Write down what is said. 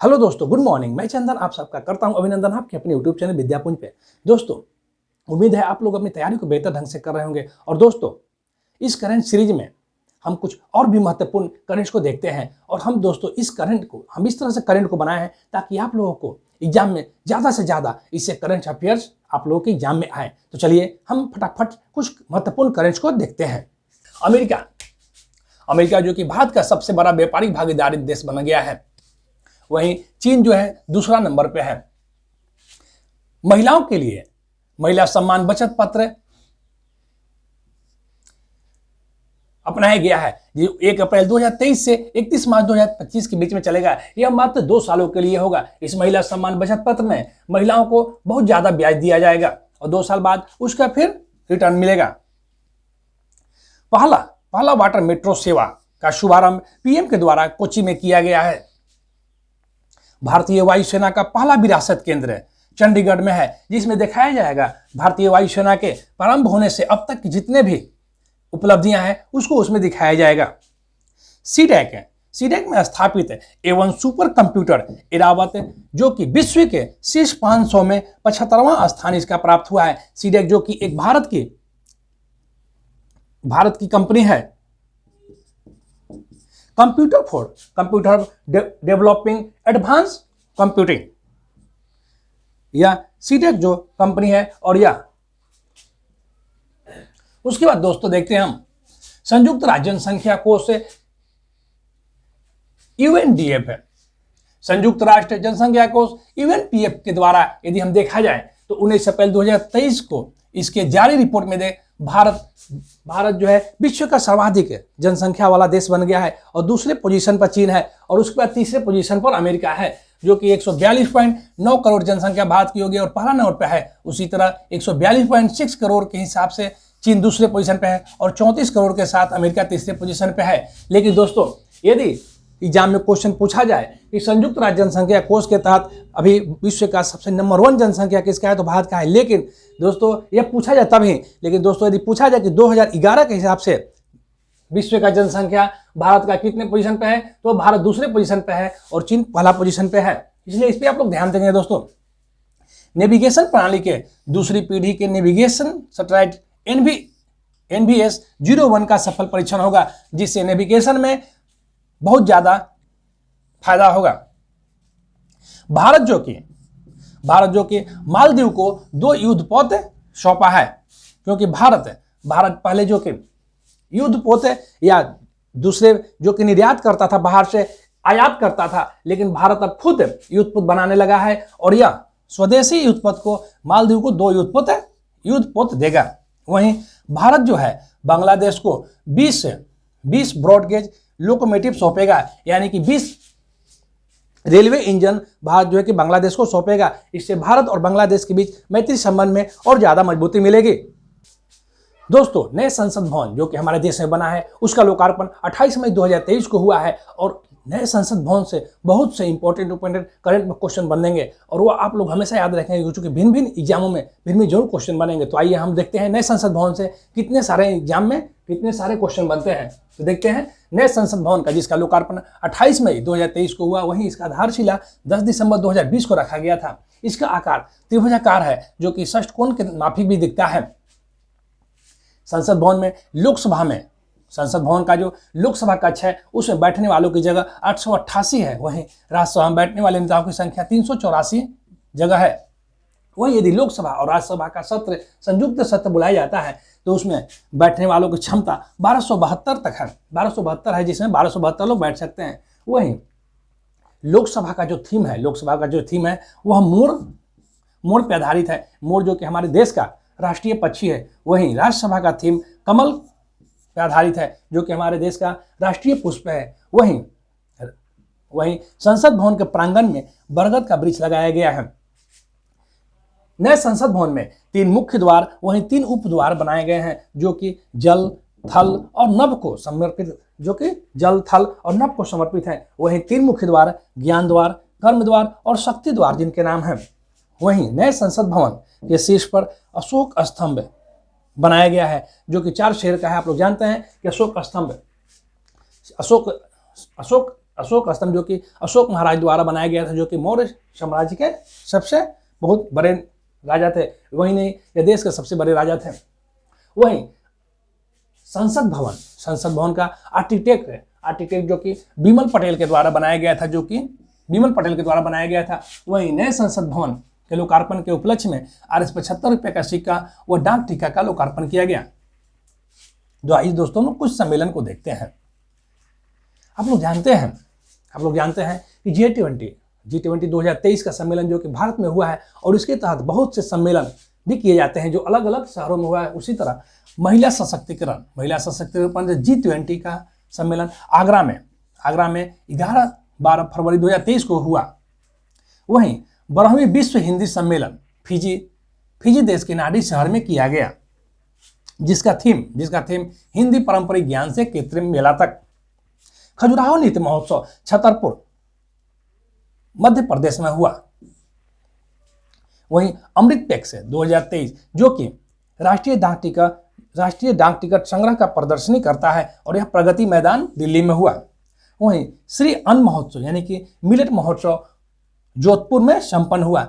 Hello दोस्तों, good morning. मैं चंदन आप सबका करता हूं अभिनंदन आपके अपने यूट्यूब चैनल विद्यापुंज पे। दोस्तों, उम्मीद है आप लोग अपनी तैयारी को बेहतर ढंग से कर रहे होंगे। और दोस्तों, इस करंट सीरीज में हम कुछ और भी महत्वपूर्ण करंट्स को देखते हैं। और हम दोस्तों हम इस तरह से करंट को बनाए हैं ताकि आप लोगों को एग्जाम में ज़्यादा से ज़्यादा इससे करंट अफेयर्स आप लोगों के एग्जाम में आए। तो चलिए हम फटाफट कुछ महत्वपूर्ण करंट्स को देखते हैं। अमेरिका जो कि भारत का सबसे बड़ा व्यापारिक भागीदारी देश बन गया है, वहीं चीन जो है दूसरा नंबर पे है। महिलाओं के लिए महिला सम्मान बचत पत्र अपनाया गया है, जो 1 अप्रैल 2023 से 31 मार्च 2025 के बीच में चलेगा। यह मात्र 2 सालों के लिए होगा। इस महिला सम्मान बचत पत्र में महिलाओं को बहुत ज्यादा ब्याज दिया जाएगा और 2 साल बाद उसका फिर रिटर्न मिलेगा। पहला वाटर मेट्रो सेवा का शुभारंभ पीएम के द्वारा कोच्चि में किया गया है। भारतीय वायुसेना का पहला विरासत केंद्र चंडीगढ़ में है, जिसमें दिखाया जाएगा भारतीय वायुसेना के प्रारंभ होने से अब तक की जितने भी उपलब्धियां हैं उसको उसमें दिखाया जाएगा। सीडेक में स्थापित एवं सुपर कंप्यूटर इरावत, जो कि विश्व के शीर्ष 500 में 75वां स्थान इसका प्राप्त हुआ है। सीडेक जो कि एक भारत की कंपनी है, कंप्यूटर डेवलपिंग एडवांस कंप्यूटिंग, या सीडेक जो कंपनी है। और यह उसके बाद दोस्तों देखते हैं हम संयुक्त राज्य जनसंख्या कोष से यूएनडीएफ है। संयुक्त राष्ट्र जनसंख्या कोष यूएनपीएफ के द्वारा यदि हम देखा जाए तो 19 अप्रैल 2023 को इसके जारी रिपोर्ट में भारत जो है विश्व का सर्वाधिक जनसंख्या वाला देश बन गया है और दूसरे पोजीशन पर चीन है और उसके बाद तीसरे पोजीशन पर अमेरिका है, जो कि 142.9 करोड़ जनसंख्या भारत की होगी और पहला नंबर पर है। उसी तरह 142.6 करोड़ के हिसाब से चीन दूसरे पोजीशन पे है और 34 करोड़ के साथ अमेरिका तीसरे पोजीशन पे है। लेकिन दोस्तों, यदि एग्जाम में क्वेश्चन पूछा जाए कि संयुक्त राज्य जनसंख्या कोष के तहत अभी विश्व का सबसे नंबर 1 जनसंख्या किसका है, तो भारत का है। लेकिन दोस्तों यह पूछा जाए तभी, लेकिन दोस्तों यदि पूछा जाए कि 2011 के हिसाब से विश्व का जनसंख्या भारत का कितने पोजीशन पे है, तो भारत दूसरे पोजीशन पे है और चीन पहला पोजीशन पे है। इसलिए इस पर आप लोग ध्यान देंगे। दोस्तों, नेविगेशन प्रणाली के दूसरी पीढ़ी के नेविगेशन सैटेलाइट NVS-01 का सफल परीक्षण होगा, जिससे नेविगेशन में बहुत ज्यादा फायदा होगा। भारत जो कि मालदीव को 2 युद्धपोत सौंपा है, क्योंकि भारत पहले जो कि युद्धपोत या दूसरे जो कि निर्यात करता था, बाहर से आयात करता था, लेकिन भारत अब खुद युद्धपोत बनाने लगा है और यह स्वदेशी युद्धपोत को मालदीव को 2 युद्धपोत देगा। वहीं भारत जो है बांग्लादेश को 20 ब्रॉडगेज लोकोमोटिव सौंपेगा, यानी कि 20 रेलवे इंजन भारत जो है कि बांग्लादेश को सौंपेगा। इससे भारत और बांग्लादेश के बीच मैत्री संबंध में और ज्यादा मजबूती मिलेगी। दोस्तों, नए संसद भवन जो कि हमारे देश में बना है, उसका लोकार्पण 28 मई 2023 को हुआ है और नए संसद भवन से बहुत से इंपॉर्टेंट करंट में क्वेश्चन बनेंगे और वो आप लोग हमेशा याद रखेंगे, क्योंकि भिन्न एग्जामों में भिन्न जरूर क्वेश्चन बनेंगे। तो आइए हम देखते हैं नए संसद भवन से कितने सारे एग्जाम में कितने सारे क्वेश्चन बनते हैं। तो देखते हैं नए संसद भवन का, जिसका लोकार्पण 28 मई 2023 को हुआ। वहीं इसका आधारशिला 10 दिसंबर 2020 को रखा गया था। इसका आकार त्रिभुजाकार है, जो कि षष्ठकोण के माफिक भी दिखता है। संसद भवन का जो लोकसभा कक्ष है, उसमें बैठने वालों की जगह 888 है। वहीं राज्यसभा में बैठने वाले नेताओं की संख्या 384 जगह है। वहीं यदि लोकसभा और राज्यसभा का सत्र संयुक्त सत्र बुलाया जाता है तो उसमें बैठने वालों की क्षमता 1272 तक है। 1272 है, जिसमें 1272 लोग बैठ सकते हैं। वहीं लोकसभा का जो थीम है वह मोर पे आधारित है। मोर जो कि हमारे देश का राष्ट्रीय पक्षी है। वहीं राज्यसभा का थीम कमल पे आधारित है, जो कि हमारे देश का राष्ट्रीय पुष्प है। वहीं संसद भवन के प्रांगण में बरगद का वृक्ष लगाया गया है। नए संसद भवन में 3 मुख्य द्वार वहीं 3 उप द्वार बनाए गए हैं, जो कि जल थल और नभ को समर्पित हैं। वहीं 3 मुख्य द्वार ज्ञान द्वार, कर्म द्वार और शक्ति द्वार जिनके नाम हैं। वहीं नए संसद भवन के शीर्ष पर अशोक स्तंभ बनाया गया है, जो कि 4 शेर का है। आप लोग जानते हैं कि अशोक अशोक स्तंभ जो कि अशोक महाराज द्वारा बनाया गया था, जो कि मौर्य साम्राज्य के सबसे बहुत बड़े राजा थे, वही नहीं ये देश के सबसे बड़े राजा थे। वहीं संसद भवन का आर्किटेक्ट जो कि बिमल पटेल के द्वारा बनाया गया था, वहीं नए संसद भवन के लोकार्पण के उपलक्ष्य में Rs 75 का सिक्का व डाक टिक्का का लोकार्पण किया गया। तो आइए दोस्तों हम कुछ सम्मेलन को देखते हैं। आप लोग जानते हैं कि G20 2023 का सम्मेलन जो कि भारत में हुआ है, और इसके तहत बहुत से सम्मेलन भी किए जाते हैं जो अलग अलग शहरों में हुआ है। उसी तरह महिला सशक्तिकरण पर G20 का सम्मेलन आगरा में 11-12 फरवरी 2023 को हुआ। वहीं 12वीं विश्व हिंदी सम्मेलन फिजी देश के नाडी शहर में किया गया, जिसका थीम हिंदी पारंपरिक ज्ञान से कृत्रिम मेला तक। खजुराहो नृत्य महोत्सव छतरपुर मध्य प्रदेश में हुआ। वहीं अमृत पैक्स 2023 जो कि राष्ट्रीय डाक टिकट संग्रह का प्रदर्शनी करता है, और यह प्रगति मैदान दिल्ली में हुआ। वहीं श्री अन्न महोत्सव यानी कि मिलेट महोत्सव जोधपुर में संपन्न हुआ।